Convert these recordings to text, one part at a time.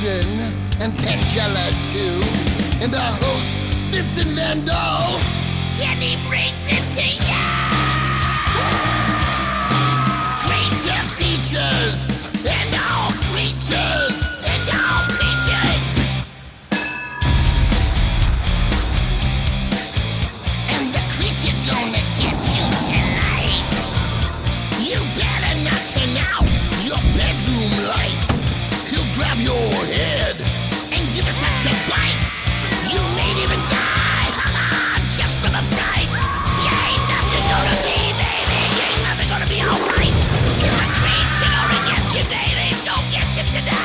Vincent and Tangela too, and our host Vincent Van Dahl, and he brings it to ya. Creature features and all creatures and all creatures, and the creature gonna get you tonight. You better not turn out your bedroom light. He'll grab your head and give it such a bite. You may even die, just from a fright. You ain't nothing gonna be, baby. You ain't nothing gonna be alright. Cause the creature gonna get you, baby. Gonna get you tonight.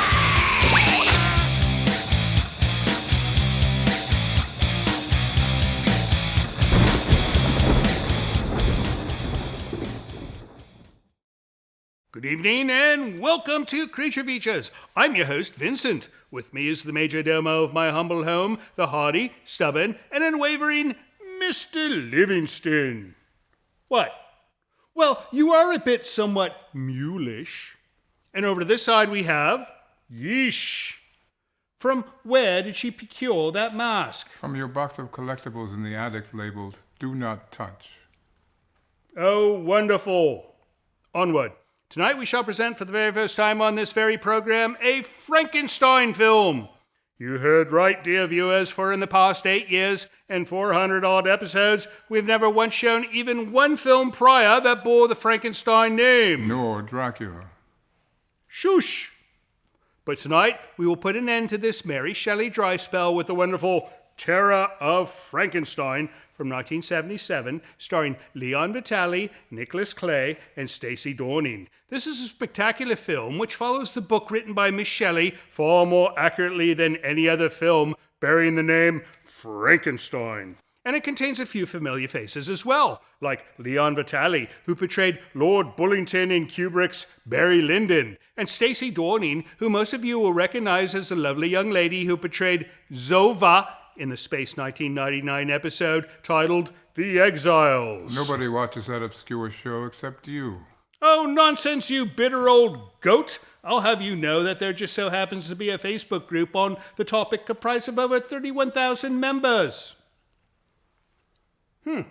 Good evening and welcome to Creature Features. I'm your host, Vincent. With me is the major domo of my humble home, the hardy, stubborn, and unwavering Mr. Livingston. What? Well, you are a bit somewhat mulish. And over to this side we have Yeesh. From where did she procure that mask? From your box of collectibles in the attic labeled, "Do not touch." Oh, wonderful. Onward. Tonight we shall present for the very first time on this very program a Frankenstein film. You heard right, dear viewers, for in the past 8 years and 400-odd episodes, we've never once shown even one film prior that bore the Frankenstein name. Nor Dracula. Shush! But tonight we will put an end to this Mary Shelley dry spell with the wonderful Terror of Frankenstein from 1977, starring Leon Vitali, Nicholas Clay, and Stacey Dorning. This is a spectacular film which follows the book written by Miss Shelley far more accurately than any other film bearing the name Frankenstein. And it contains a few familiar faces as well, like Leon Vitali, who portrayed Lord Bullington in Kubrick's Barry Lyndon, and Stacey Dorning, who most of you will recognize as the lovely young lady who portrayed Zova in the Space 1999 episode titled The Exiles. Nobody watches that obscure show except you. Oh, nonsense, you bitter old goat. I'll have you know that there just so happens to be a Facebook group on the topic comprised of over 31,000 members. And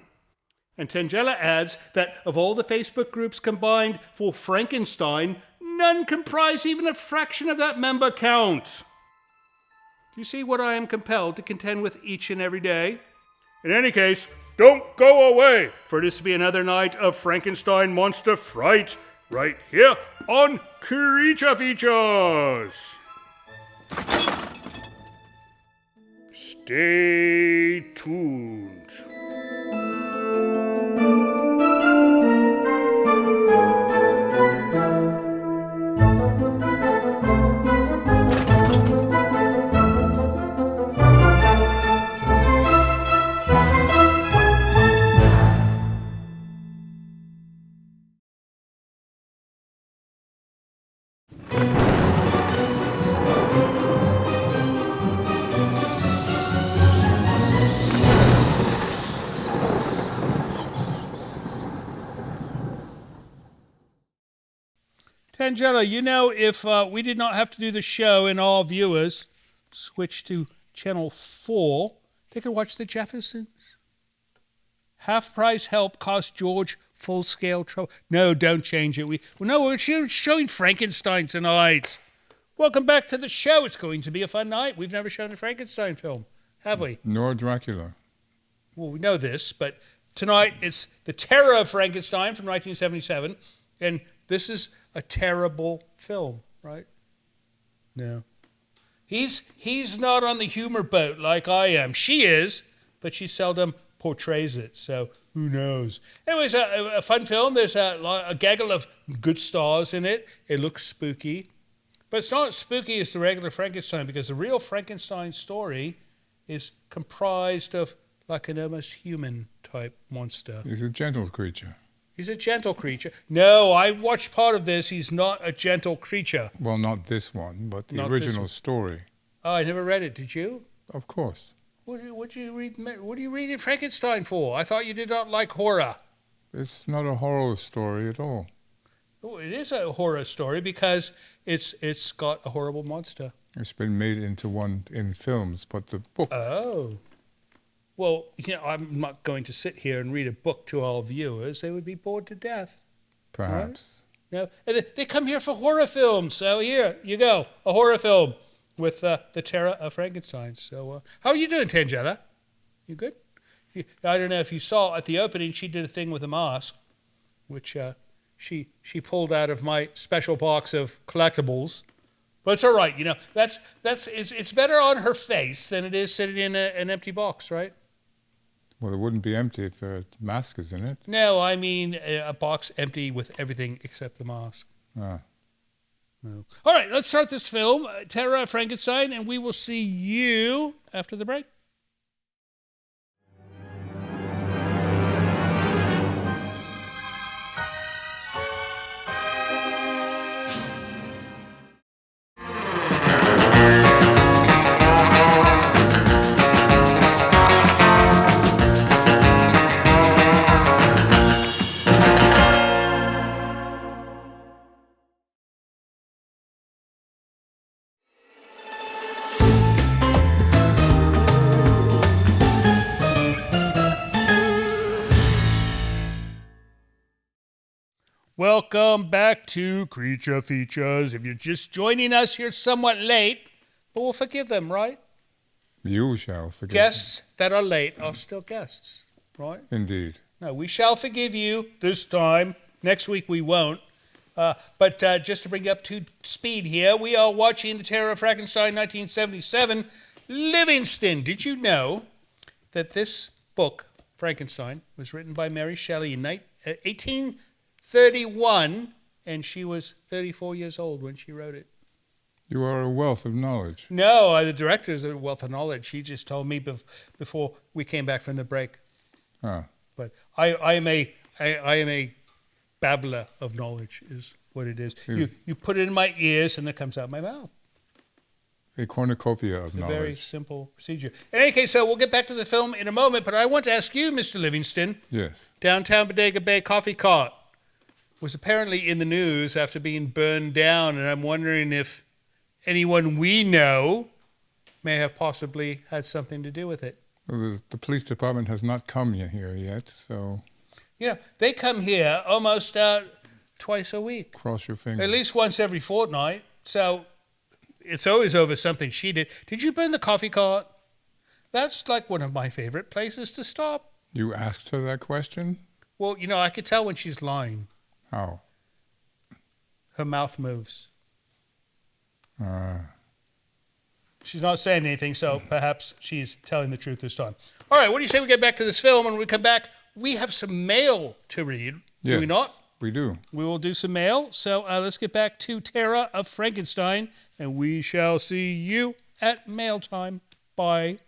Tangela adds that of all the Facebook groups combined for Frankenstein, none comprise even a fraction of that member count. You see what I am compelled to contend with each and every day? In any case, don't go away, for this to be another night of Frankenstein monster fright, right here on Creature Features. Stay tuned. Tangela, you know, if we did not have to do the show and all viewers switch to Channel 4, they could watch The Jeffersons. Half-price help cost George full-scale trouble. No, don't change it. We're showing Frankenstein tonight. Welcome back to the show. It's going to be a fun night. We've never shown a Frankenstein film, have we? Nor Dracula. Well, we know this, but tonight it's The Terror of Frankenstein from 1977, and this is a terrible film, right? No. He's not on the humor boat like I am. She is, but she seldom portrays it, so who knows? Anyways, a fun film. There's a gaggle of good stars in it. It looks spooky. But it's not as spooky as the regular Frankenstein, because the real Frankenstein story is comprised of like an almost human type monster. He's a gentle creature. He's a gentle creature. No, I watched part of this. He's not a gentle creature. Well, not this one, but the original story. Oh, I never read it. Did you? Of course. What do you read Frankenstein for? I thought you did not like horror. It's not a horror story at all. Oh, it is a horror story because it's got a horrible monster. It's been made into one in films, but the book... Oh. Well, I'm not going to sit here and read a book to our viewers. They would be bored to death. Perhaps. Right? No, they come here for horror films. So here you go, a horror film with the Terror of Frankenstein. So how are you doing, Tangella? You good? I don't know if you saw at the opening, she did a thing with a mask, which she pulled out of my special box of collectibles. But it's all right, it's better on her face than it is sitting in an empty box, right? Well, it wouldn't be empty if the mask is in it. No, I mean a box empty with everything except the mask. Ah. No. All right, let's start this film, Terror of Frankenstein, and we will see you after the break. Welcome back to Creature Features. If you're just joining us, you're somewhat late, but we'll forgive them, right? You shall forgive Guests that are late are still guests, right? Indeed. No, we shall forgive you this time. Next week we won't. But just to bring you up to speed here, we are watching The Terror of Frankenstein, 1977. Livingston, did you know that this book, Frankenstein, was written by Mary Shelley in 1831, and she was 34 years old when she wrote it? You are a wealth of knowledge. No, the director is a wealth of knowledge. He just told me before we came back from the break. Ah. But I am a babbler of knowledge is what it is. You put it in my ears and it comes out my mouth. A cornucopia of knowledge. A very simple procedure. In any case, so we'll get back to the film in a moment, but I want to ask you, Mr. Livingston. Yes. Downtown Bodega Bay coffee cart was apparently in the news after being burned down, and I'm wondering if anyone we know may have possibly had something to do with it. Well, the police department has not come here yet, so... They come here almost twice a week. Cross your fingers. At least once every fortnight. So it's always over something she did. Did you burn the coffee cart? That's like one of my favorite places to stop. You asked her that question? Well, I could tell when she's lying. How? Her mouth moves. She's not saying anything, so perhaps she's telling the truth this time. All right, what do you say we get back to this film? And when we come back, we have some mail to read. Yes, do we not? We do. We will do some mail. So let's get back to Terror of Frankenstein, and we shall see you at mail time. Bye.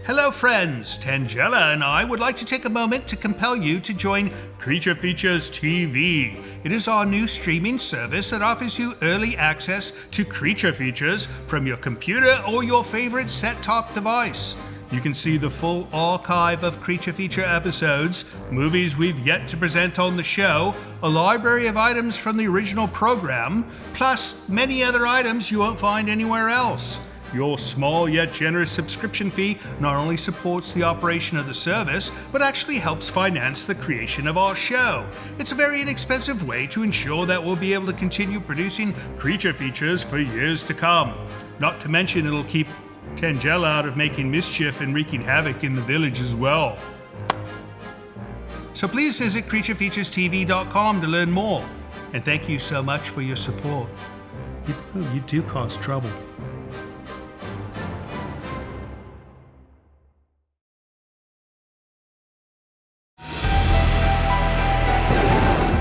Hello friends, Tangella and I would like to take a moment to compel you to join Creature Features TV. It is our new streaming service that offers you early access to Creature Features from your computer or your favorite set-top device. You can see the full archive of Creature Feature episodes, movies we've yet to present on the show, a library of items from the original program, plus many other items you won't find anywhere else. Your small yet generous subscription fee not only supports the operation of the service, but actually helps finance the creation of our show. It's a very inexpensive way to ensure that we'll be able to continue producing Creature Features for years to come. Not to mention it'll keep Tangella out of making mischief and wreaking havoc in the village as well. So please visit creaturefeaturestv.com to learn more. And thank you so much for your support. You do cause trouble.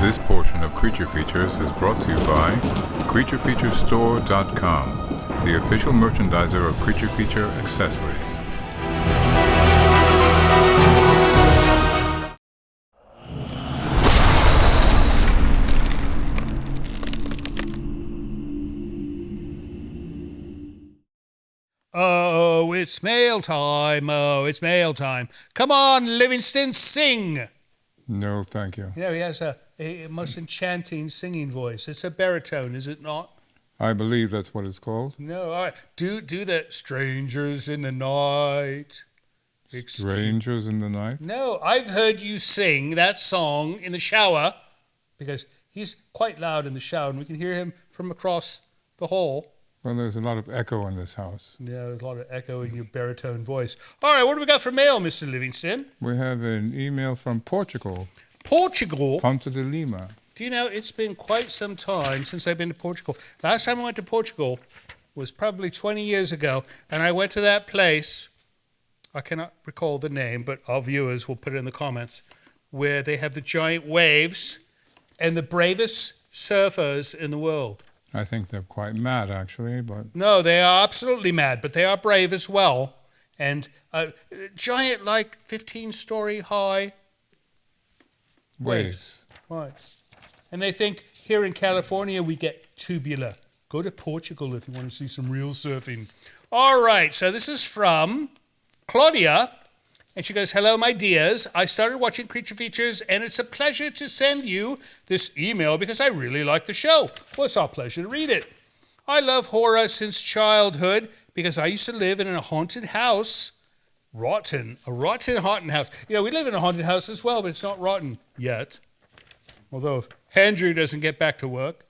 This portion of Creature Features is brought to you by CreatureFeatureStore.com, the official merchandiser of Creature Feature accessories. it's mail time. Oh, it's mail time. Come on, Livingston, sing. No, thank you. You know, he has a most enchanting singing voice. It's a baritone, is it not? I believe that's what it's called. No, all right. Do the Strangers in the Night. Strangers in the Night? No, I've heard you sing that song in the shower because he's quite loud in the shower and we can hear him from across the hall. Well, there's a lot of echo in this house. Yeah, there's a lot of echo in your baritone voice. All right, what do we got for mail, Mr. Livingston? We have an email from Portugal. Portugal? Ponta de Lima. Do you know, it's been quite some time since I've been to Portugal. Last time I went to Portugal was probably 20 years ago, and I went to that place, I cannot recall the name, but our viewers will put it in the comments, where they have the giant waves and the bravest surfers in the world. I think they're quite mad, actually, but... No, they are absolutely mad, but they are brave as well. And giant, like 15-story high waves. Right. And they think here in California we get tubular. Go to Portugal if you want to see some real surfing. All right, so this is from Claudia. And she goes, hello, my dears. I started watching Creature Features, and it's a pleasure to send you this email because I really like the show. Well, it's our pleasure to read it. I love horror since childhood because I used to live in a haunted house. A rotten haunted house. You know, we live in a haunted house as well, but it's not rotten yet. Although if Andrew doesn't get back to work.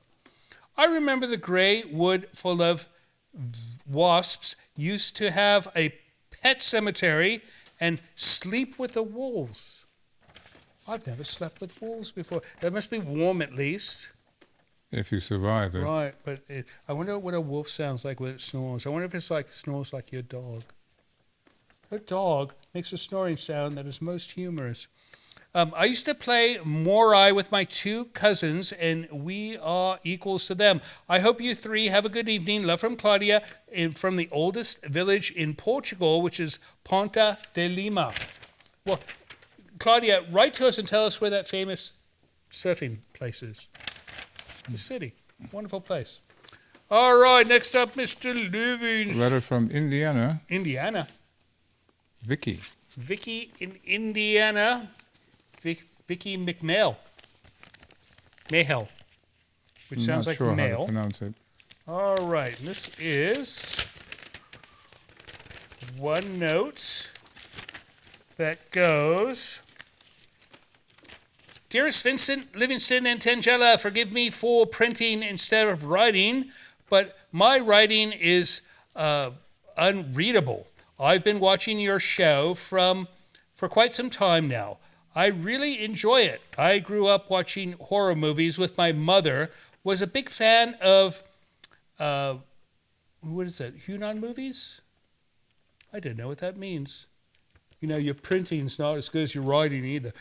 I remember the grey wood full of wasps used to have a pet cemetery and sleep with the wolves. I've never slept with wolves before. It must be warm at least. If you survive it. Right, but I wonder what a wolf sounds like when it snores. I wonder if it's like snores like your dog. Your dog makes a snoring sound that is most humorous. I used to play Morai with my two cousins, and we are equals to them. I hope you three have a good evening. Love from Claudia, from the oldest village in Portugal, which is Ponta de Lima. Well, Claudia, write to us and tell us where that famous surfing place is. The city. Wonderful place. All right, next up, Mr. Livingston. A letter from Indiana. Indiana. Vicky. Vicky in Indiana. Vicky McMail. Mayhell. Which sounds like male. I'm not sure how male. to pronounce it. All right, this is one note that goes, Dearest Vincent, Livingston, and Tangella, forgive me for printing instead of writing, but my writing is unreadable. I've been watching your show for quite some time now. I really enjoy it. I grew up watching horror movies with my mother, was a big fan of, what is that, Hunan movies? I don't know what that means. You know, your printing's not as good as your writing either.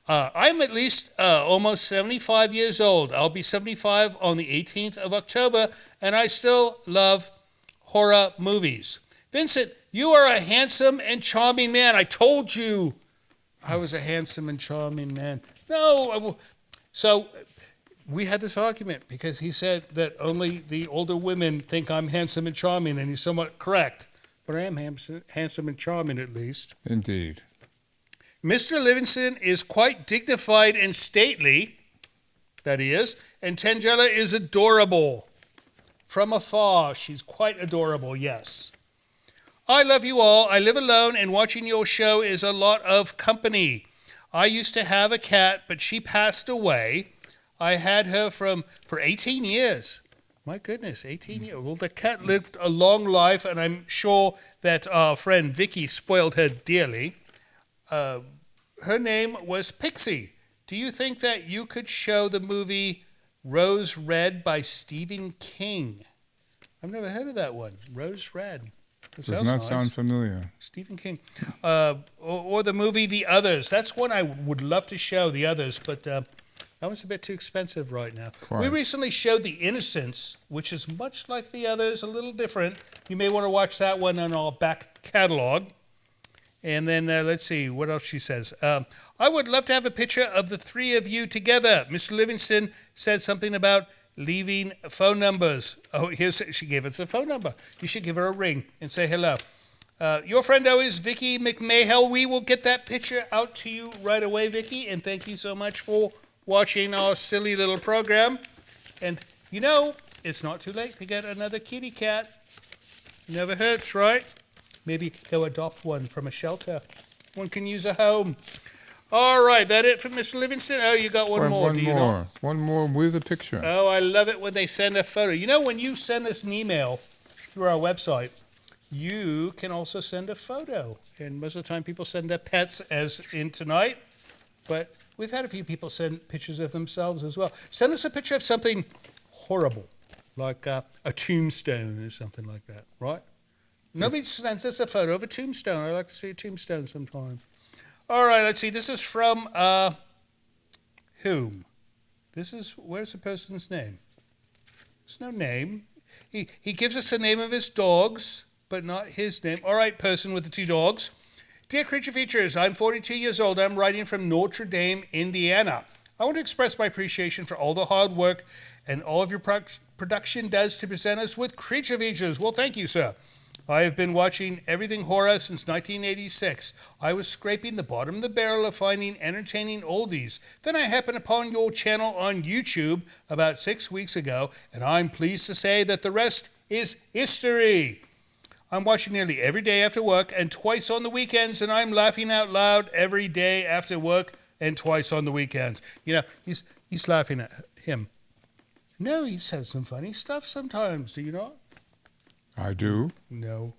I'm at least almost 75 years old. I'll be 75 on the 18th of October, and I still love horror movies. Vincent, you are a handsome and charming man. I told you I was a handsome and charming man. No, so we had this argument because he said that only the older women think I'm handsome and charming, and he's somewhat correct. But I am handsome and charming at least. Indeed. Mr. Livingston is quite dignified and stately, that he is, and Tangella is adorable. From afar, she's quite adorable, yes. I love you all. I live alone, and watching your show is a lot of company. I used to have a cat, but she passed away. I had her for 18 years. My goodness, 18 years. Well, the cat lived a long life, and I'm sure that our friend Vicky spoiled her dearly. Her name was Pixie. Do you think that you could show the movie Rose Red by Stephen King? I've never heard of that one. Rose Red. It does not sound familiar. Stephen King. Or the movie The Others. That's one I would love to show, The Others, but that one's a bit too expensive right now. Quite. We recently showed The Innocents, which is much like The Others, a little different. You may want to watch that one on our back catalog. And then let's see what else she says. I would love to have a picture of the three of you together. Mr. Livingston said something about leaving phone numbers. Oh, she gave us a phone number. You should give her a ring and say hello. Your friend always, Vicky McMahel. We will get that picture out to you right away, Vicky. And thank you so much for watching our silly little program. And you know, it's not too late to get another kitty cat. Never hurts, right? Maybe go adopt one from a shelter. One can use a home. All right, that it from Mr. Livingston? Oh, you got one more, do you not? One more with a picture. Oh, I love it when they send a photo. You know, when you send us an email through our website, you can also send a photo. And most of the time people send their pets, as in tonight. But we've had a few people send pictures of themselves as well. Send us a picture of something horrible, like a tombstone or something like that, right? Nobody sends us a photo of a tombstone. I like to see a tombstone sometimes. All right, let's see. This is from whom? Where's the person's name? There's no name. He gives us the name of his dogs, but not his name. All right, person with the 2 dogs. Dear Creature Features, I'm 42 years old. I'm writing from Notre Dame, Indiana. I want to express my appreciation for all the hard work and all of your production does to present us with Creature Features. Well, thank you, sir. I have been watching everything horror since 1986. I was scraping the bottom of the barrel of finding entertaining oldies. Then I happened upon your channel on YouTube about 6 weeks ago, and I'm pleased to say that the rest is history. I'm watching nearly every day after work and twice on the weekends, and I'm laughing out loud every day after work and twice on the weekends. You know, he's laughing at him. No, he says some funny stuff sometimes, do you not? I do. No.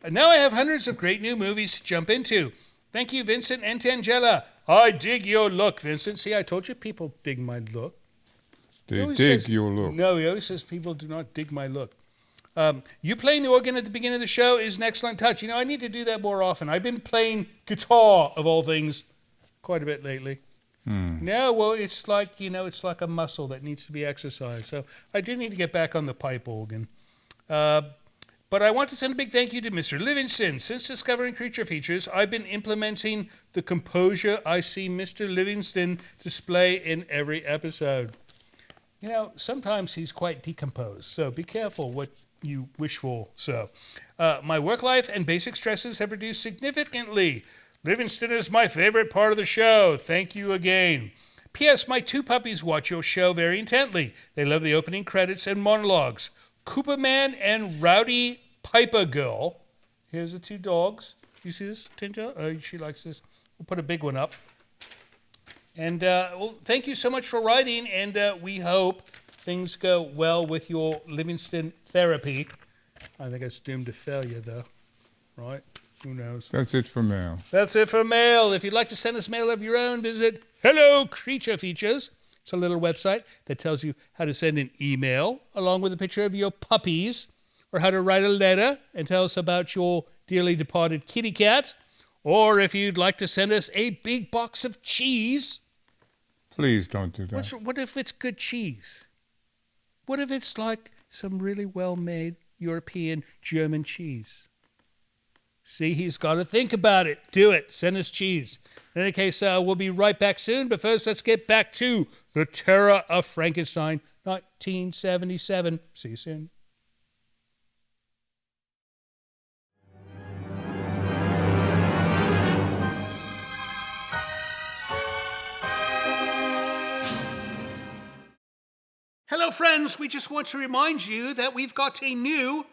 And now I have hundreds of great new movies to jump into. Thank you, Vincent and Tangela. I dig your look, Vincent. See, I told you people dig my look. They dig your look. No, he always says people do not dig my look. You playing the organ at the beginning of the show is an excellent touch. You know, I need to do that more often. I've been playing guitar, of all things, quite a bit lately. No, well, it's like, you know, it's like a muscle that needs to be exercised. So I do need to get back on the pipe organ. But I want to send a big thank you to Mr. Livingston. Since discovering Creature Features, I've been implementing the composure I see Mr. Livingston display in every episode. You know, sometimes he's quite decomposed, so be careful what you wish for. So, my work life and basic stresses have reduced significantly. Livingston is my favorite part of the show. Thank you again. P.S. My 2 puppies watch your show very intently. They love the opening credits and monologues. Cooper Man and Rowdy Piper Girl. Here's the 2 dogs. Do you see this, Tinta? Oh, she likes this. We'll put a big one up. And well, thank you so much for writing, and we hope things go well with your Livingston therapy. I think it's doomed to failure, though. Right? Who knows? That's it for mail. That's it for mail. If you'd like to send us mail of your own, visit Hello Creature Features. It's a little website that tells you how to send an email along with a picture of your puppies, or how to write a letter and tell us about your dearly departed kitty cat, or if you'd like to send us a big box of cheese. Please don't do that. What if it's good cheese? What if it's like some really well-made European German cheese? See, he's got to think about it. Do it. Send us cheese. In any case, we'll be right back soon. But first, let's get back to The Terror of Frankenstein, 1977. See you soon. Hello, friends. We just want to remind you that we've got a new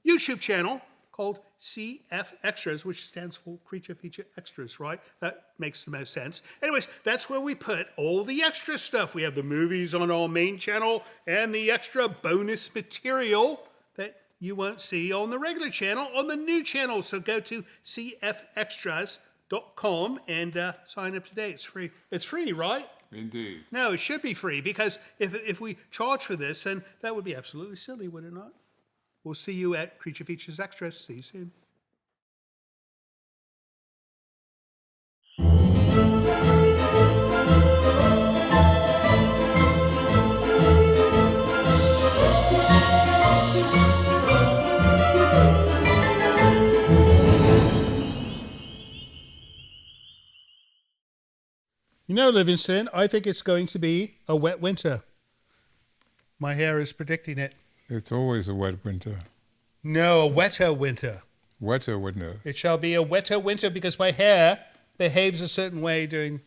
YouTube channel called CF Extras, which stands for Creature Feature Extras, right? That makes the most sense. Anyways, that's where we put all the extra stuff. We have the movies on our main channel and the extra bonus material that you won't see on the regular channel, on the new channel. So go to cfextras.com and sign up today. It's free. It's free, right? Indeed. No, it should be free, because if we charge for this, then that would be absolutely silly, would it not? We'll see you at Creature Features Extras. See you soon. You know, Livingston, I think it's going to be a wet winter. My hair is predicting it. It's always a wet winter. No, a wetter winter. Wetter winter. It shall be a wetter winter because my hair behaves a certain way during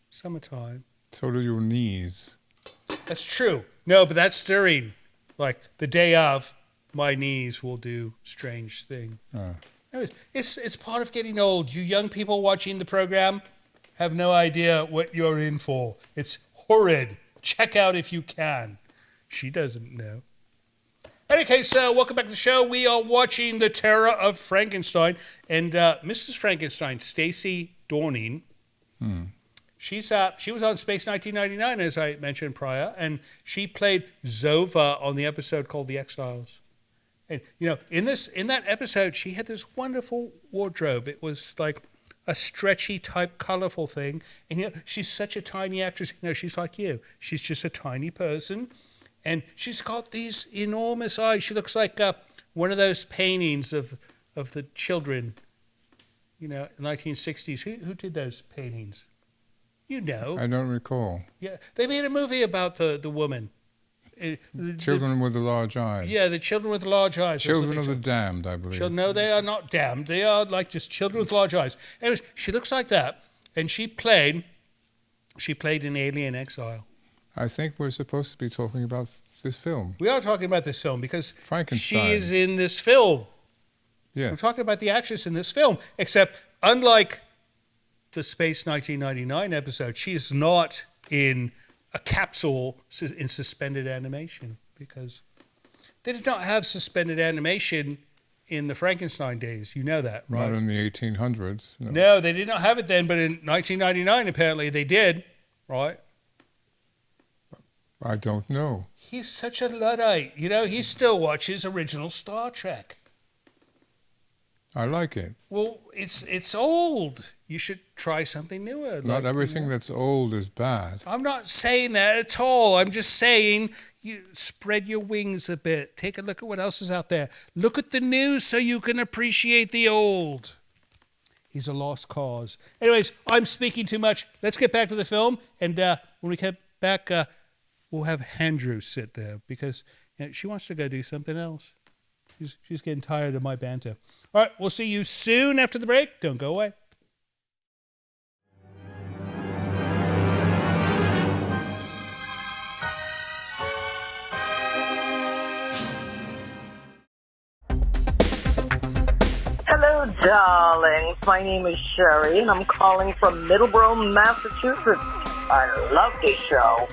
summertime. So do your knees. That's true. No, but that's during, like, the day of, my knees will do strange things. It's part of getting old. You young people watching the program have no idea what you're in for. It's horrid. Check out if you can. She doesn't know. In any case, welcome back to the show. We are watching The Terror of Frankenstein. And Mrs. Frankenstein, Stacey Dorning, she was on Space 1999, as I mentioned prior, and she played Zova on the episode called The X-Files. And, you know, in that episode, she had this wonderful wardrobe. It was like a stretchy type, colorful thing. And, you know, she's such a tiny actress. You know, she's like you. She's just a tiny person. And she's got these enormous eyes. She looks like one of those paintings of the children, you know, in the 1960s. Who did those paintings? You know. I don't recall. Yeah, they made a movie about the woman. Children with the large eyes. Yeah, the children with the large eyes. Children of the damned, I believe. No, they are not damned. They are like just children with large eyes. Anyways, she looks like that, and she played in Alien Exile. I think we're supposed to be talking about this film. We are talking about this film because Frankenstein. she is in this film. Yes. We're talking about the actress in this film, except unlike the Space 1999 episode, she is not in a capsule in suspended animation because they did not have suspended animation in the Frankenstein days. You know that, right? Not in the 1800s. No, they did not have it then, but in 1999, apparently they did, right? I don't know. He's such a Luddite. You know, he still watches original Star Trek. I like it. Well, it's old. You should try something newer. Not everything that's old is bad. I'm not saying that at all. I'm just saying you spread your wings a bit. Take a look at what else is out there. Look at the news so you can appreciate the old. He's a lost cause. Anyways, I'm speaking too much. Let's get back to the film. And when we get back, we'll have Andrew sit there because she wants to go do something else. She's getting tired of my banter. All right, we'll see you soon after the break. Don't go away. Hello, darlings. My name is Sherry, and I'm calling from Middleborough, Massachusetts. I love this show.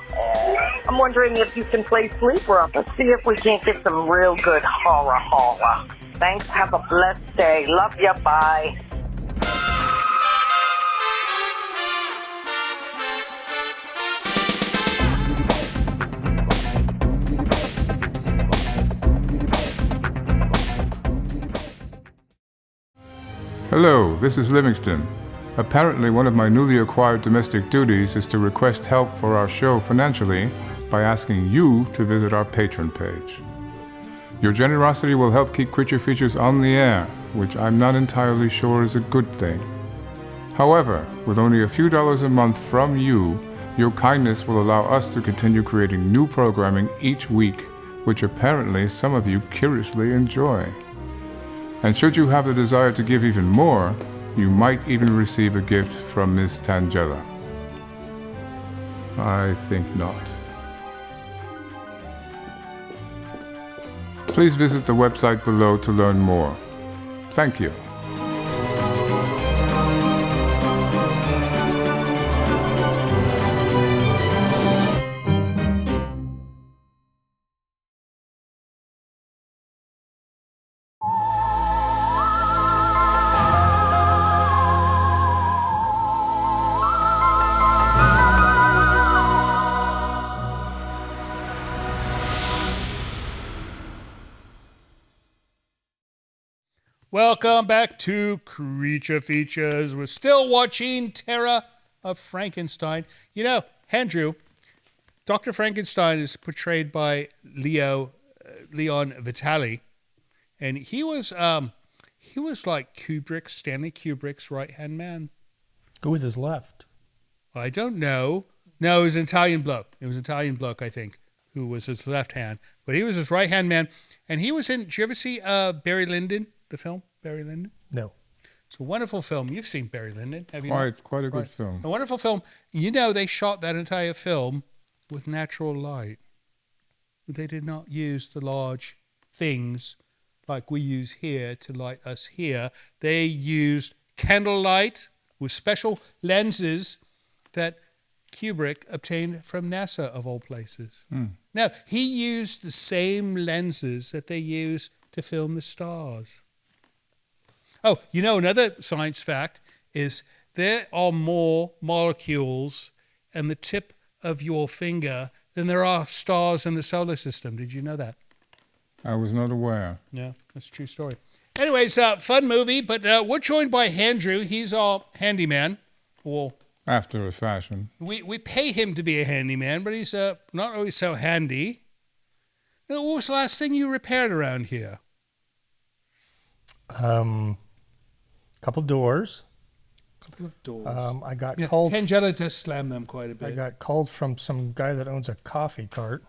I'm wondering if you can play Sleeper Up and see if we can't get some real good horror. Thanks. Have a blessed day. Love ya. Bye. Hello, this is Livingston. Apparently, one of my newly acquired domestic duties is to request help for our show financially by asking you to visit our Patreon page. Your generosity will help keep Creature Features on the air, which I'm not entirely sure is a good thing. However, with only a few dollars a month from you, your kindness will allow us to continue creating new programming each week, which apparently some of you curiously enjoy. And should you have the desire to give even more, you might even receive a gift from Miss Tangella. I think not. Please visit the website below to learn more. Thank you. Welcome back to Creature Features. We're still watching Terror of Frankenstein. You know, Andrew, Dr. Frankenstein is portrayed by Leon Vitali, and he was like Stanley Kubrick's right-hand man. Who was his left? I don't know. No, it was an Italian bloke. It was an Italian bloke, I think, who was his left hand. But he was his right-hand man. And he was in, did you ever see Barry Lyndon, the film? Barry Lyndon? No. It's a wonderful film. You've seen Barry Lyndon, have you not? Quite a good film. A wonderful film. You know, they shot that entire film with natural light. They did not use the large things like we use here to light us here. They used candlelight with special lenses that Kubrick obtained from NASA, of all places. Now, he used the same lenses that they use to film the stars. Oh, you know, another science fact is there are more molecules in the tip of your finger than there are stars in the solar system. Did you know that? I was not aware. Yeah, that's a true story. Anyways, fun movie, but we're joined by Andrew. He's our handyman. Well, After a fashion. we pay him to be a handyman, but he's not always so handy. What was the last thing you repaired around here? Couple doors. Couple of doors. I got called. Tangella does slam them quite a bit. I got called from some guy that owns a coffee cart.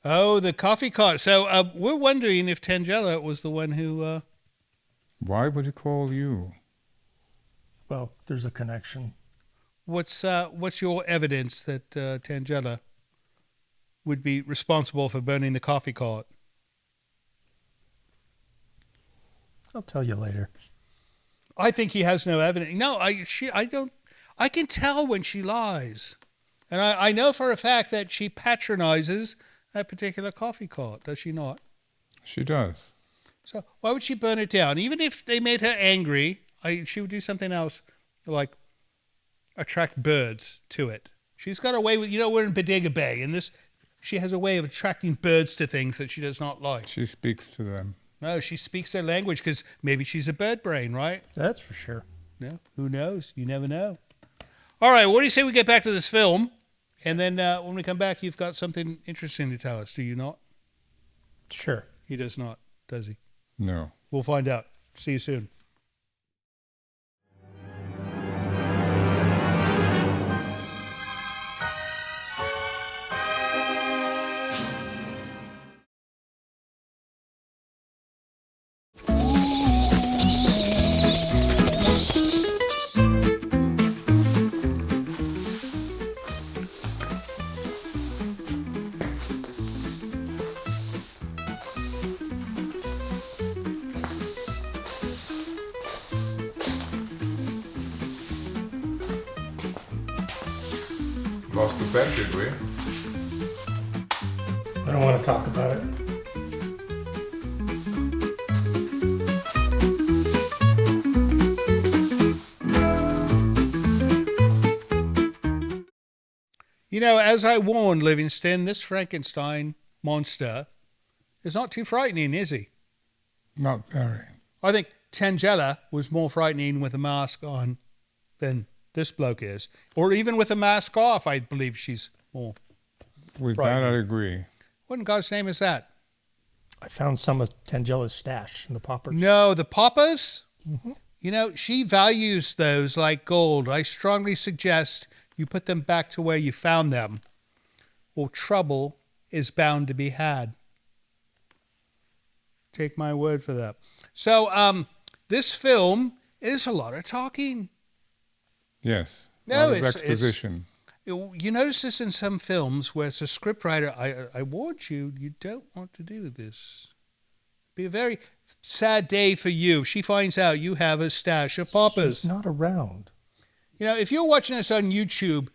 Oh, the coffee cart. So we're wondering if Tangella was the one who... Why would he call you? Well, there's a connection. What's your evidence that Tangella would be responsible for burning the coffee cart? I'll tell you later. I think he has no evidence. No, I don't. I can tell when she lies, and I know for a fact that she patronizes that particular coffee cart. Does she not? She does. So why would she burn it down? Even if they made her angry, she would do something else, like attract birds to it. She's got a way with, we're in Bodega Bay, and she has a way of attracting birds to things that she does not like. She speaks to them. No, she speaks their language because maybe she's a bird brain, right? That's for sure. No, who knows? You never know. All right, what do you say we get back to this film? And then when we come back, you've got something interesting to tell us, do you not? Sure. He does not, does he? No. We'll find out. See you soon. Lost the bet, did we? I don't want to talk about it. As I warned Livingston, this Frankenstein monster is not too frightening, is he? Not very. I think Tangella was more frightening with a mask on than this bloke is. Or even with a mask off, I believe she's more With frightening. that, I agree. What in God's name is that? I found some of Tangella's stash in the poppers. No, the poppers? Mm-hmm. She values those like gold. I strongly suggest you put them back to where you found them, or trouble is bound to be had. Take my word for that. So, this film is a lot of talking. Yes. No, lot of it's exposition. You notice this in some films where it's a scriptwriter, I warned you, you don't want to do this. Be a very sad day for you if she finds out you have a stash of poppers. She's not around. If you're watching us on YouTube,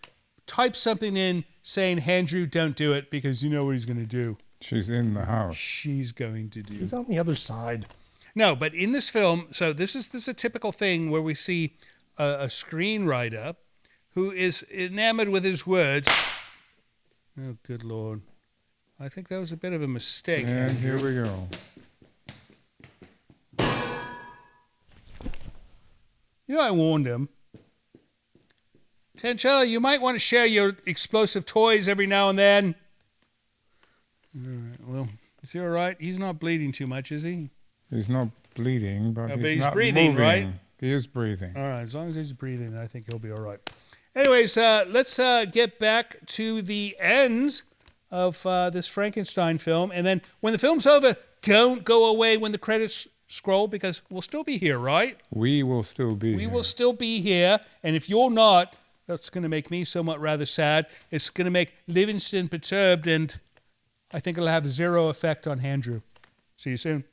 type something in saying, Andrew, don't do it, because you know what he's going to do. She's in the house. She's going to do. She's on the other side. No, but in this film, so this is a typical thing where we see a screenwriter who is enamored with his words. Oh, good Lord. I think that was a bit of a mistake. And here we go. I warned him. Tangella, you might want to share your explosive toys every now and then. All right, well, is he all right? He's not bleeding too much, is he? He's not bleeding, but he's he's not breathing, moving. right? He is breathing. All right, as long as he's breathing, I think he'll be all right. Anyways, let's get back to the end of this Frankenstein film. And then when the film's over, don't go away when the credits scroll because we'll still be here, right? We will still be We here. will still be here. And if you're not, that's going to make me somewhat rather sad. It's going to make Livingston perturbed, and I think it'll have zero effect on Andrew. See you soon.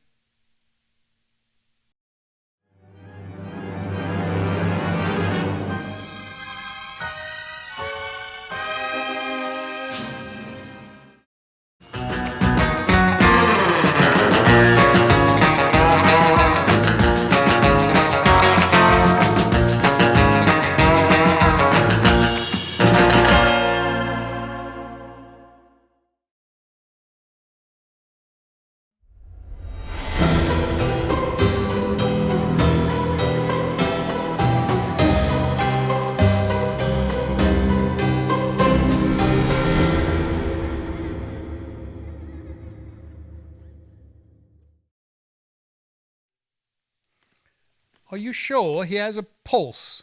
Are you sure he has a pulse?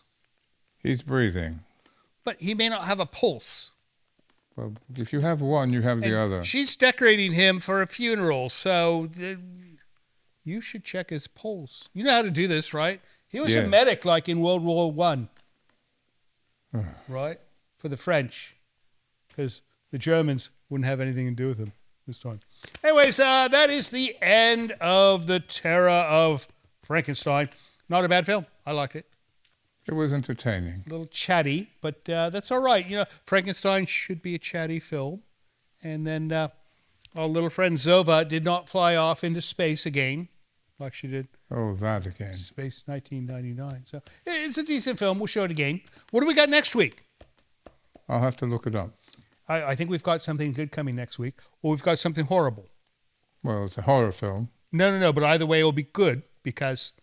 He's breathing. But he may not have a pulse. Well, if you have one, you have the other. She's decorating him for a funeral, so you should check his pulse. You know how to do this, right? He was a Yes. medic like in World War I, right? For the French, because the Germans wouldn't have anything to do with him this time. Anyways, that is the end of The Terror of Frankenstein. Not a bad film. I liked it. It was entertaining. A little chatty, but that's all right. You know, Frankenstein should be a chatty film. And then our little friend Zova did not fly off into space again, like she did Oh, that again. Space 1999. So it's a decent film. We'll show it again. What do we got next week? I'll have to look it up. I think we've got something good coming next week, or we've got something horrible. Well, it's a horror film. No, but either way it'll be good, because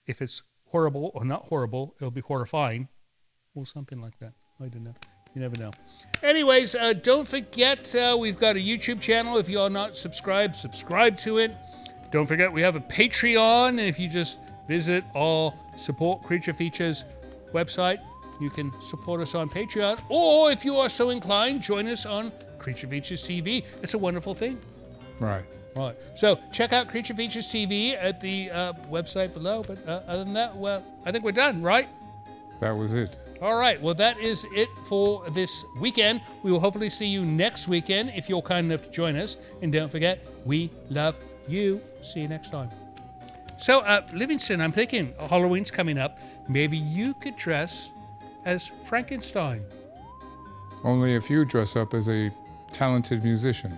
if it's horrible or not horrible, it'll be horrifying, or something like that. I don't know. You never know. Anyways, don't forget we've got a YouTube channel. If you are not subscribed, subscribe to it. Don't forget we have a Patreon, and if you just visit our Support Creature Features website, you can support us on Patreon, or if you are so inclined, join us on Creature Features TV. It's a wonderful thing. Right. Right. So check out Creature Features TV at the website below. But other than that, well, I think we're done, right? That was it. All right. Well, that is it for this weekend. We will hopefully see you next weekend if you're kind enough to join us. And don't forget, we love you. See you next time. So, Livingston, I'm thinking Halloween's coming up. Maybe you could dress as Frankenstein. Only if you dress up as a talented musician.